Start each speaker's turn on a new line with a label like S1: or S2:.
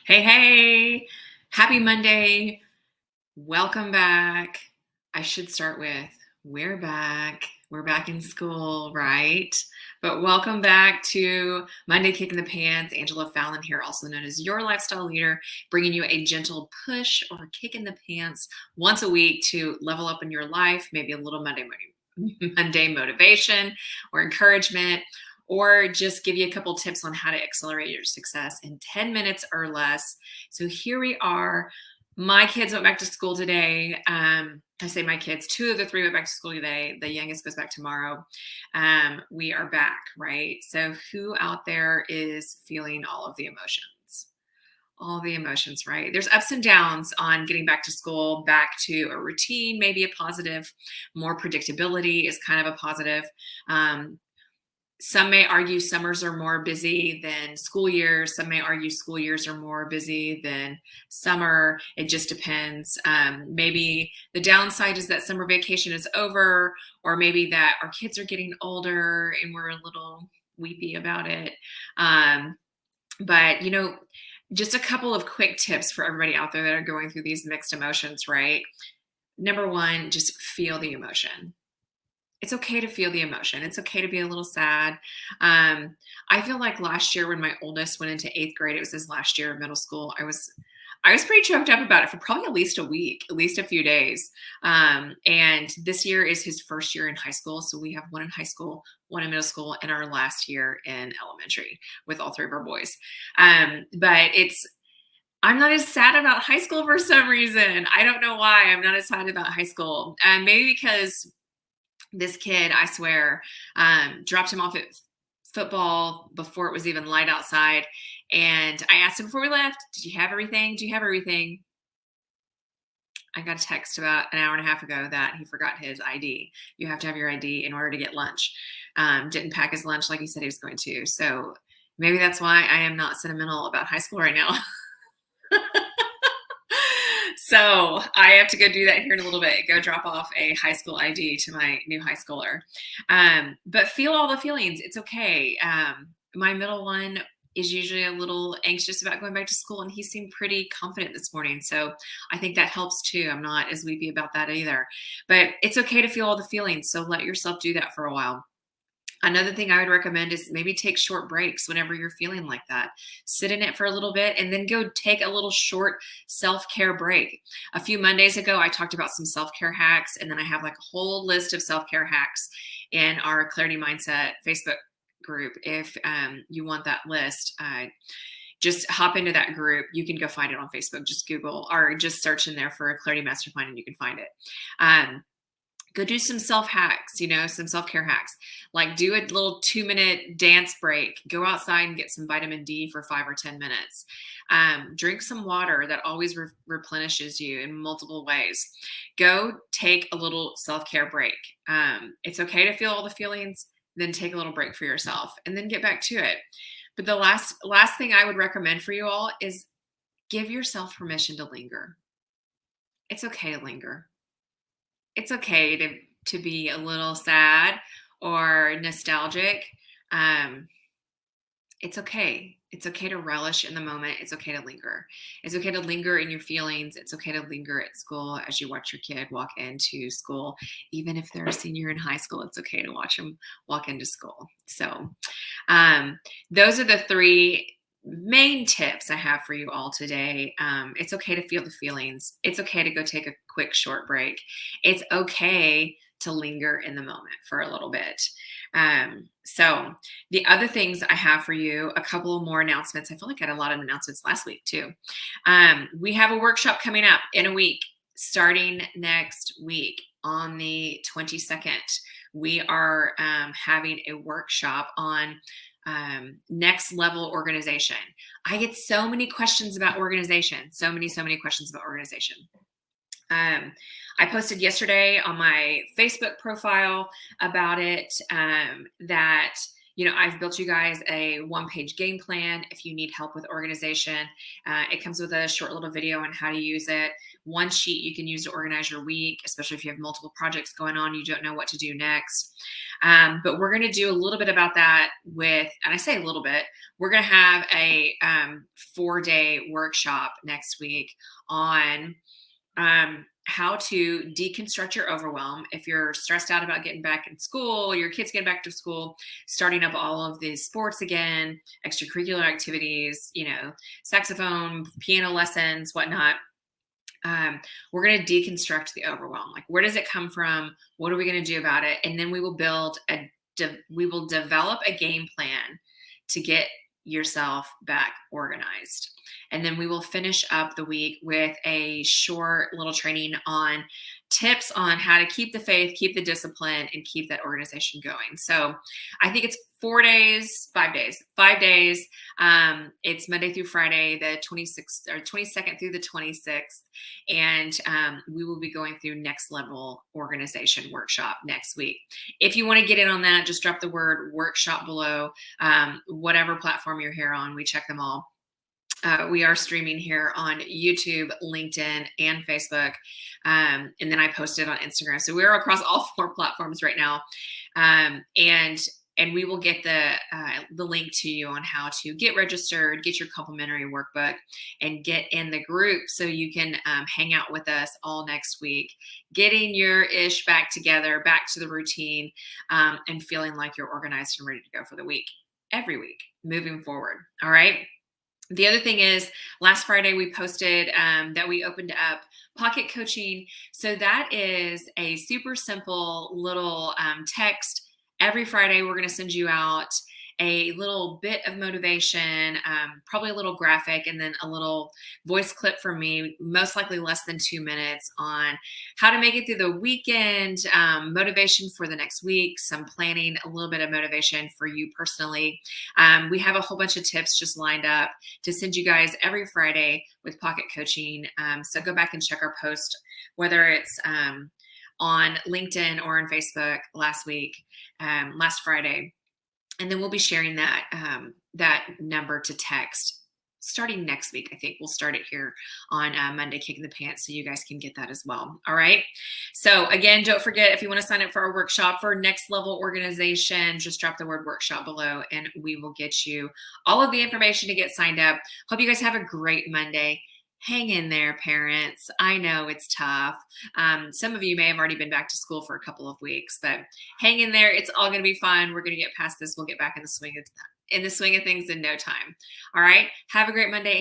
S1: Hey, hey, happy Monday. Welcome back. I should start with we're back. We're back in school, right? But welcome back to Monday Kick in the Pants. Angela Fallon here, also known as your lifestyle leader, bringing you a gentle push or kick in the pants once a week to level up in your life, maybe a little Monday motivation or encouragement, or just give you a couple tips on how to accelerate your success in 10 minutes or less. So here we are. My kids went back to school today. I say my kids, two of the three went back to school today. The youngest goes back tomorrow. We are back, right? So who out there is feeling all of the emotions? All the emotions, right? There's ups and downs on getting back to school, back to a routine, maybe a positive. More predictability is kind of a positive. Um, some may argue summers are more busy than school years. Some may argue school years are more busy than summer. It just depends. Maybe the downside is that summer vacation is over, or maybe that our kids are getting older and we're a little weepy about it. Um, but, just a couple of quick tips for everybody out there that are going through these mixed emotions, right? Number one, just feel the emotion. It's okay to feel the emotion. It's okay to be a little sad. I feel like last year when my oldest went into 8th grade, it was his last year of middle school. I was pretty choked up about it for probably at least a week, at least a few days. And this year is his first year in high school. So we have one in high school, one in middle school, and our last year in elementary with all three of our boys. But I'm not as sad about high school for some reason. I don't know why I'm not as sad about high school. Maybe because this kid, I swear, dropped him off at football before it was even light outside. And I asked him before we left, "Did you have everything? Do you have everything?" I got a text about an hour and a half ago that he forgot his ID. You have to have your ID in order to get lunch. Didn't pack his lunch like he said he was going to. So maybe that's why I am not sentimental about high school right now. So I have to go do that here in a little bit. Go drop off a high school ID to my new high schooler. But feel all the feelings. It's okay. My middle one is usually a little anxious about going back to school, and he seemed pretty confident this morning. So I think that helps too. I'm not as weepy about that either. But it's okay to feel all the feelings. So let yourself do that for a while. Another thing I would recommend is maybe take short breaks whenever you're feeling like that. Sit in it for a little bit and then go take a little short self care break. A few Mondays ago, I talked about some self care hacks, and then I have like a whole list of self care hacks in our Clarity Mindset Facebook group. If you want that list, just hop into that group. You can go find it on Facebook. Just Google or just search in there for a Clarity Mastermind and you can find it. Go do some self hacks, some self care hacks. Like do a little 2-minute dance break. Go outside and get some vitamin D for 5 or 10 minutes. Drink some water that always replenishes you in multiple ways. Go take a little self care break. It's okay to feel all the feelings, then take a little break for yourself, and then get back to it. But the last thing I would recommend for you all is give yourself permission to linger. It's okay to linger. It's okay to be a little sad or nostalgic. Um, it's okay. It's okay to relish in the moment. It's okay to linger. It's okay to linger in your feelings. It's okay to linger at school as you watch your kid walk into school. Even if they're a senior in high school, it's okay to watch them walk into school. So, those are the three main tips I have for you all today. It's okay to feel the feelings. It's okay to go take a quick short break. It's okay to linger in the moment for a little bit. So the other things I have for you, a couple more announcements. I feel like I had a lot of announcements last week too. We have a workshop coming up in a week, starting next week on the 22nd. We are having a workshop on next level organization. I get so many questions about organization, so many questions about organization. I posted yesterday on my Facebook profile about it, that I've built you guys a one-page game plan. If you need help with organization, it comes with a short little video on how to use it. One sheet you can use to organize your week, especially if you have multiple projects going on, you don't know what to do next. But we're going to do a little bit about that and I say a little bit, we're going to have a 4-day workshop next week on how to deconstruct your overwhelm. If you're stressed out about getting back in school, your kids getting back to school, starting up all of these sports again, extracurricular activities, saxophone, piano lessons, whatnot. We're going to deconstruct the overwhelm. Like, where does it come from? What are we going to do about it? And then we will develop a game plan to get yourself back organized. And then we will finish up the week with a short little training on tips on how to keep the faith, keep the discipline, and keep that organization going. So I think it's 4 days, 5 days, 5 days. It's Monday through Friday, the 26th or 22nd through the 26th. And we will be going through next level organization workshop next week. If you want to get in on that, just drop the word workshop below, whatever platform you're here on. We check them all. We are streaming here on YouTube, LinkedIn, and Facebook. And then I posted on Instagram. So we're across all 4 platforms right now. And we will get the link to you on how to get registered, get your complimentary workbook, and get in the group so you can hang out with us all next week, getting your ish back together, back to the routine, and feeling like you're organized and ready to go for the week, every week, moving forward. All right. The other thing is, last Friday we posted that we opened up Pocket Coaching. So that is a super simple little text. Every Friday we're going to send you out a little bit of motivation, probably a little graphic, and then a little voice clip from me, most likely less than 2 minutes, on how to make it through the weekend, motivation for the next week, some planning, a little bit of motivation for you personally. We have a whole bunch of tips just lined up to send you guys every Friday with Pocket Coaching. So go back and check our post, whether it's on LinkedIn or on Facebook last Friday. And then we'll be sharing that number to text starting next week. I think we'll start it here on Monday, Kicking the Pants, so you guys can get that as well. All right. So again, don't forget, if you want to sign up for our workshop for next level organization, just drop the word workshop below and we will get you all of the information to get signed up. Hope you guys have a great Monday. Hang in there, parents. I know it's tough. Some of you may have already been back to school for a couple of weeks, but hang in there. It's all going to be fine. We're going to get past this. We'll get back in the swing of things in no time. All right. Have a great Monday.